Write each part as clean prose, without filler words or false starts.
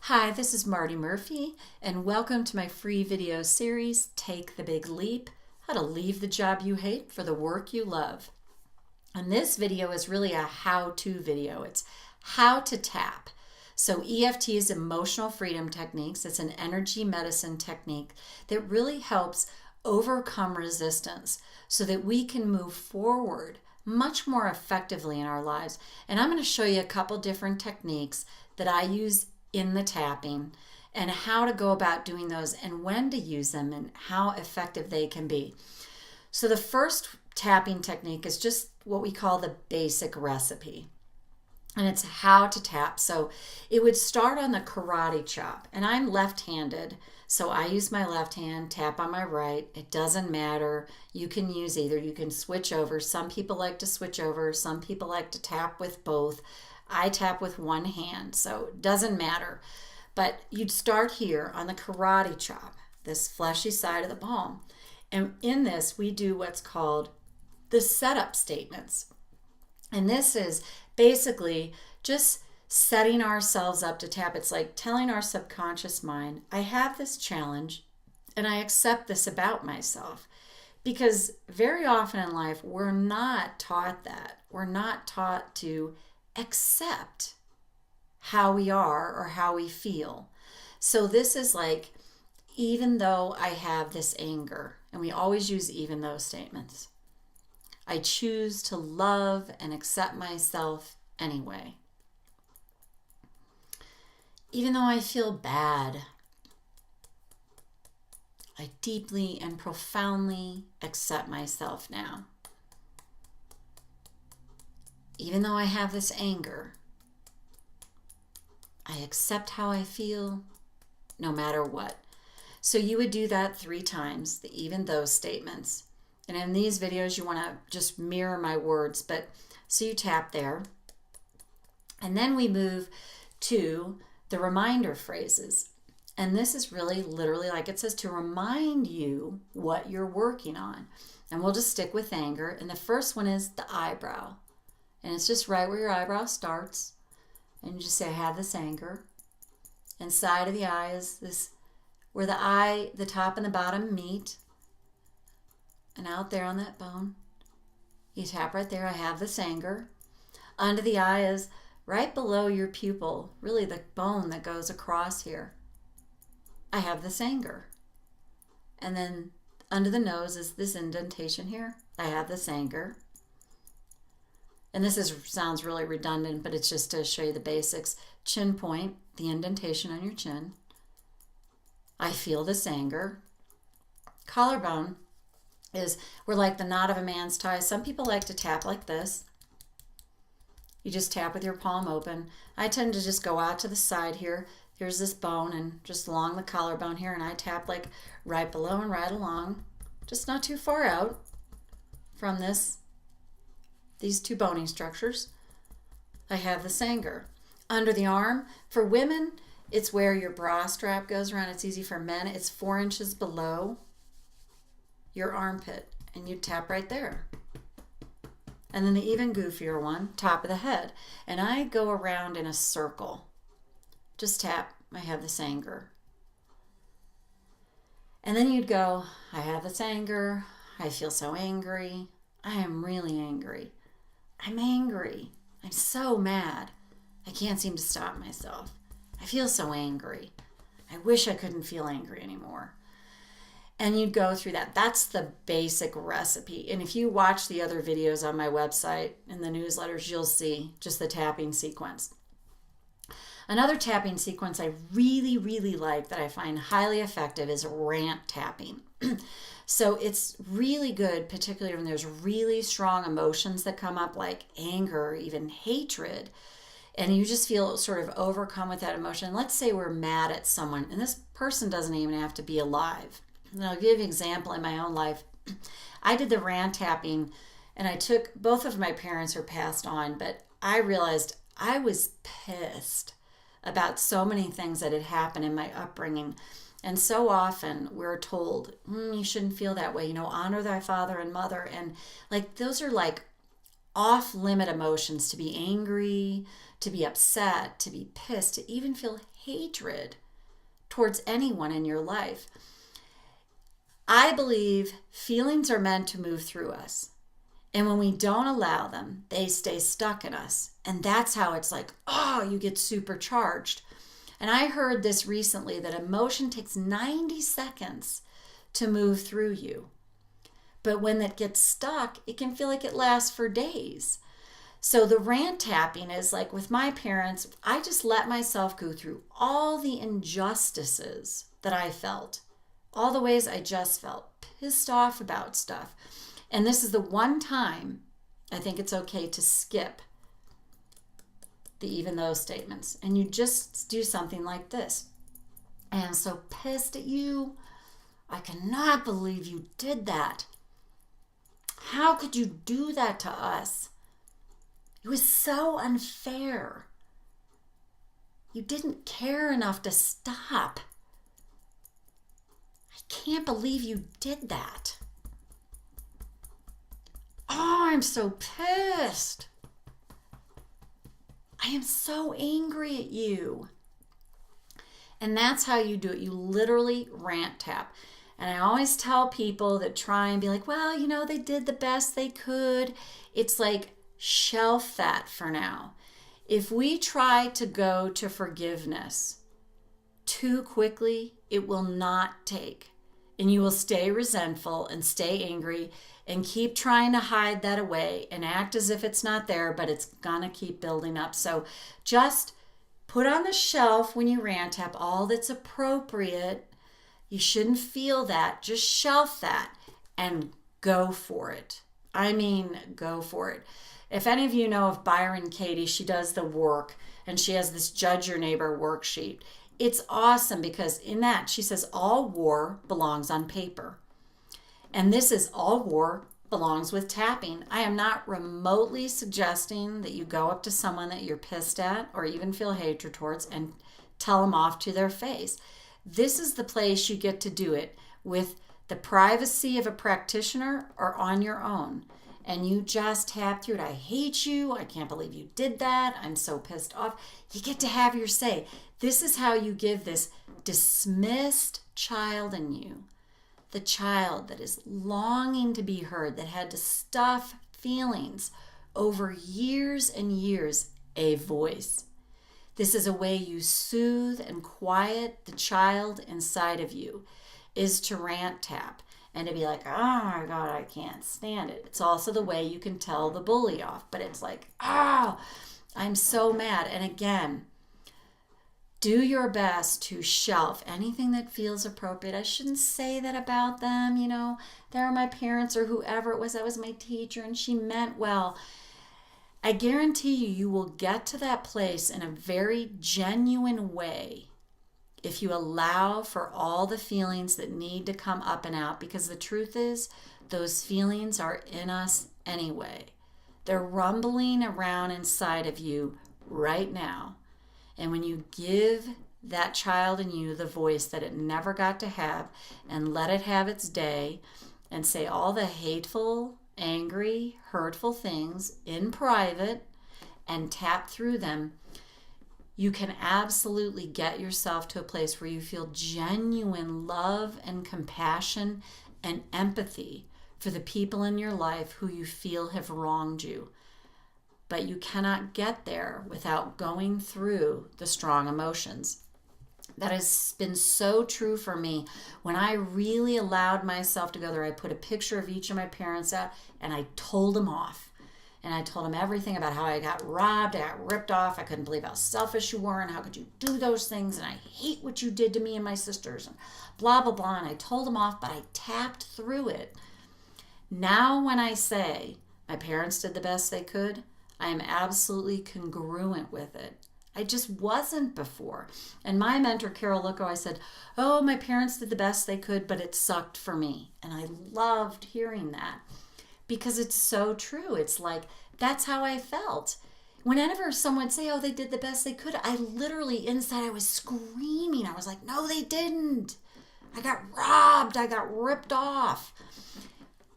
Hi, this is Marty Murphy, and welcome to my free video series, Take the Big Leap, How to Leave the Job You Hate for the Work You Love. And this video is really a how-to video. It's how to tap. So EFT is emotional freedom techniques. It's an energy medicine technique that really helps overcome resistance so that we can move forward much more effectively in our lives. And I'm going to show you a couple different techniques that I use in the tapping and how to go about doing those and when to use them and how effective they can be. So the first tapping technique is just what we call the basic recipe. And it's how to tap. So it would start on the karate chop. And I'm left-handed, so I use my left hand, tap on my right. It doesn't matter. You can use either. You can switch over. Some people like to switch over. Some people like to tap with both. I tap with one hand, so it doesn't matter. But you'd start here on the karate chop, this fleshy side of the palm. And in this, we do what's called the setup statements. And this is basically just setting ourselves up to tap. It's like telling our subconscious mind, I have this challenge and I accept this about myself. Because very often in life, we're not taught that. We're not taught to accept how we are or how we feel. So this is like, even though I have this anger, and we always use even though statements, I choose to love and accept myself anyway. Even though I feel bad, I deeply and profoundly accept myself now. Even though I have this anger, I accept how I feel no matter what. So you would do that 3 times, the even though statements. And in these videos, you want to just mirror my words. But so you tap there. And then we move to the reminder phrases. And this is really literally, like it says, to remind you what you're working on. And we'll just stick with anger. And the first one is the eyebrow. And it's just right where your eyebrow starts. And you just say, I have this anger. Inside of the eye is this, where the eye, the top and the bottom meet. And out there on that bone, you tap right there, I have this anger. Under the eye is right below your pupil, really the bone that goes across here. I have this anger. And then under the nose is this indentation here. I have this anger. And this sounds really redundant, but it's just to show you the basics. Chin point, the indentation on your chin. I feel this anger. Collarbone is we're like the knot of a man's tie. Some people like to tap like this. You just tap with your palm open. I tend to just go out to the side here. Here's this bone and just along the collarbone here, and I tap like right below and right along, just not too far out from these 2 bony structures. I have this anger. Under the arm, for women, it's where your bra strap goes around. It's easy for men. It's 4 inches below your armpit, and you tap right there. And then the even goofier one, top of the head. And I go around in a circle. Just tap, I have this anger. And then you'd go, I have this anger. I feel so angry. I am really angry. I'm angry. I'm so mad. I can't seem to stop myself. I feel so angry. I wish I couldn't feel angry anymore. And you'd go through that. That's the basic recipe. And if you watch the other videos on my website and the newsletters, you'll see just the tapping sequence. Another tapping sequence I really, really like that I find highly effective is rant tapping. So it's really good, particularly when there's really strong emotions that come up like anger or even hatred. And you just feel sort of overcome with that emotion. Let's say we're mad at someone, and this person doesn't even have to be alive. And I'll give you an example in my own life. I did the rant tapping, and I took, both of my parents are passed on, but I realized I was pissed about so many things that had happened in my upbringing. And so often we're told, you shouldn't feel that way, honor thy father and mother. And like those are like off-limit emotions, to be angry, to be upset, to be pissed, to even feel hatred towards anyone in your life. I believe feelings are meant to move through us. And when we don't allow them, they stay stuck in us. And that's how it's like, oh, you get supercharged. And I heard this recently, that emotion takes 90 seconds to move through you. But when it gets stuck, it can feel like it lasts for days. So the rant tapping is like with my parents, I just let myself go through all the injustices that I felt, all the ways I just felt pissed off about stuff. And this is the one time I think it's okay to skip the even though statements. And you just do something like this. I am so pissed at you. I cannot believe you did that. How could you do that to us? It was so unfair. You didn't care enough to stop. I can't believe you did that. Oh, I'm so pissed. I am so angry at you. And that's how you do it. You literally rant tap. And I always tell people that try and be like, well, they did the best they could. It's like, shelf that for now. If we try to go to forgiveness too quickly, it will not take. And you will stay resentful and stay angry and keep trying to hide that away and act as if it's not there, but it's gonna keep building up. So just put on the shelf when you rant tap all that's appropriate. You shouldn't feel that. Just shelf that and go for it. I mean, go for it. If any of you know of Byron Katie, she does the work and she has this Judge Your Neighbor worksheet. It's awesome because in that she says all war belongs on paper. And this is all war belongs with tapping. I am not remotely suggesting that you go up to someone that you're pissed at or even feel hatred towards and tell them off to their face. This is the place you get to do it with the privacy of a practitioner or on your own. And you just tap through it. I hate you. I can't believe you did that. I'm so pissed off. You get to have your say. This is how you give this dismissed child in you, the child that is longing to be heard, that had to stuff feelings over years and years, a voice. This is a way you soothe and quiet the child inside of you, is to rant tap. And to be like, oh my God, I can't stand it. It's also the way you can tell the bully off. But it's like, oh, I'm so mad. And again, do your best to shelf anything that feels appropriate. I shouldn't say that about them. They're my parents or whoever it was. That was my teacher and she meant well. I guarantee you will get to that place in a very genuine way if you allow for all the feelings that need to come up and out, because the truth is those feelings are in us anyway. They're rumbling around inside of you right now. And when you give that child in you the voice that it never got to have and let it have its day and say all the hateful, angry, hurtful things in private and tap through them, you can absolutely get yourself to a place where you feel genuine love and compassion and empathy for the people in your life who you feel have wronged you. But you cannot get there without going through the strong emotions. That has been so true for me. When I really allowed myself to go there, I put a picture of each of my parents out and I told them off. And I told him everything about how I got robbed, I got ripped off, I couldn't believe how selfish you were and how could you do those things, and I hate what you did to me and my sisters, and blah, blah, blah. And I told him off, but I tapped through it. Now when I say my parents did the best they could, I am absolutely congruent with it. I just wasn't before. And my mentor, Carol Lucco, I said, oh, my parents did the best they could, but it sucked for me. And I loved hearing that. Because it's so true. It's like, that's how I felt. Whenever someone would say, oh, they did the best they could, I literally, inside, I was screaming. I was like, no, they didn't. I got robbed. I got ripped off.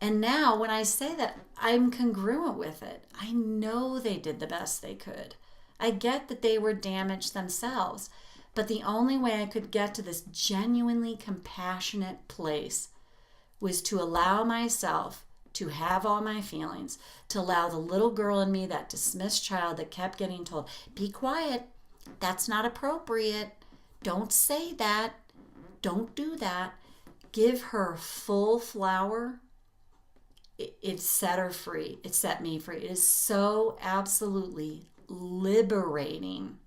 And now when I say that, I'm congruent with it. I know they did the best they could. I get that they were damaged themselves. But the only way I could get to this genuinely compassionate place was to allow myself to have all my feelings, to allow the little girl in me, that dismissed child that kept getting told, be quiet, that's not appropriate, don't say that, don't do that. Give her full flower. It set her free. It set me free. It is so absolutely liberating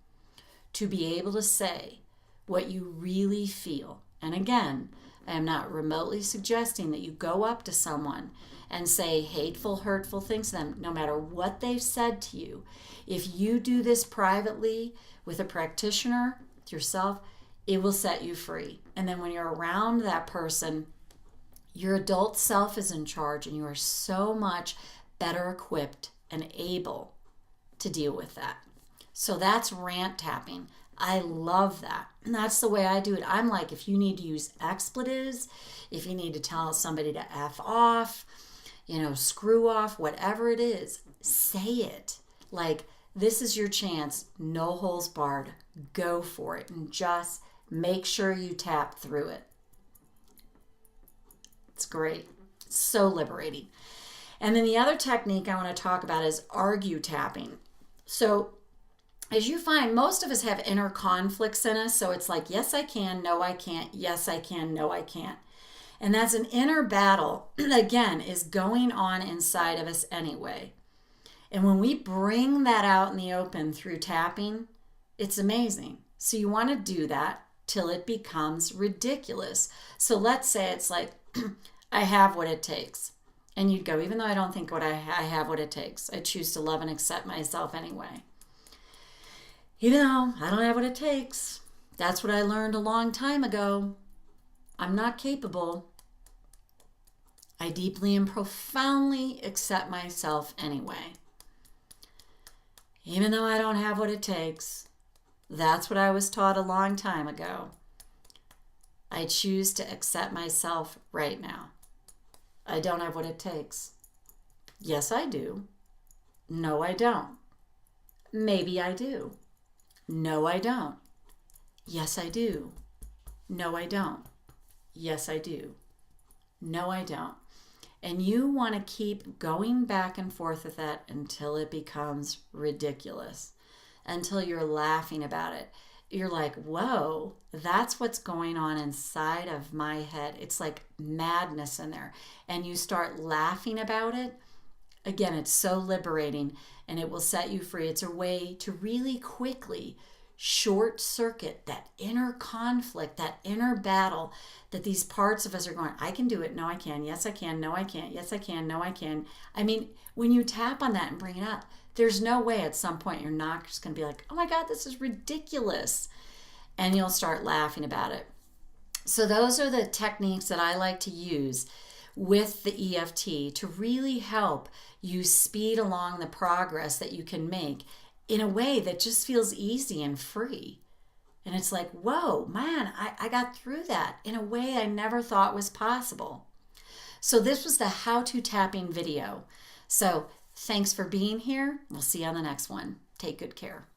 to be able to say what you really feel. And again, I am not remotely suggesting that you go up to someone and say hateful, hurtful things to them, no matter what they've said to you. If you do this privately with a practitioner, with yourself, it will set you free. And then when you're around that person, your adult self is in charge, and you are so much better equipped and able to deal with that. So that's rant tapping. I love that. And that's the way I do it. I'm like, if you need to use expletives, if you need to tell somebody to F off, screw off, whatever it is, say it. Like, this is your chance, no holes barred. Go for it, and just make sure you tap through it. It's great. It's so liberating. And then the other technique I want to talk about is argue tapping. So as you find, most of us have inner conflicts in us. So it's like, yes, I can, no, I can't. Yes, I can, no, I can't. And that's an inner battle that, again, is going on inside of us anyway. And when we bring that out in the open through tapping, it's amazing. So you want to do that till it becomes ridiculous. So let's say it's like, I have what it takes. And you'd go, even though I don't think I have what it takes, I choose to love and accept myself anyway. Even though I don't have what it takes, that's what I learned a long time ago. I'm not capable. I deeply and profoundly accept myself anyway. Even though I don't have what it takes, that's what I was taught a long time ago. I choose to accept myself right now. I don't have what it takes. Yes, I do. No, I don't. Maybe I do. No, I don't. Yes, I do. No, I don't. Yes, I do. No, I don't. And you want to keep going back and forth with that until it becomes ridiculous, until you're laughing about it. You're like, whoa, that's what's going on inside of my head. It's like madness in there. And you start laughing about it. Again, it's so liberating, and it will set you free. It's a way to really quickly short circuit that inner conflict, that inner battle that these parts of us are going, I can do it. No, I can. Yes, I can. No, I can't. Yes, I can. No, I can. I mean, when you tap on that and bring it up, there's no way at some point you're not just going to be like, oh my God, this is ridiculous. And you'll start laughing about it. So those are the techniques that I like to use with the EFT to really help you speed along the progress that you can make in a way that just feels easy and free. And it's like, whoa, man, I got through that in a way I never thought was possible. So this was the how-to tapping video. So thanks for being here. We'll see you on the next one. Take good care.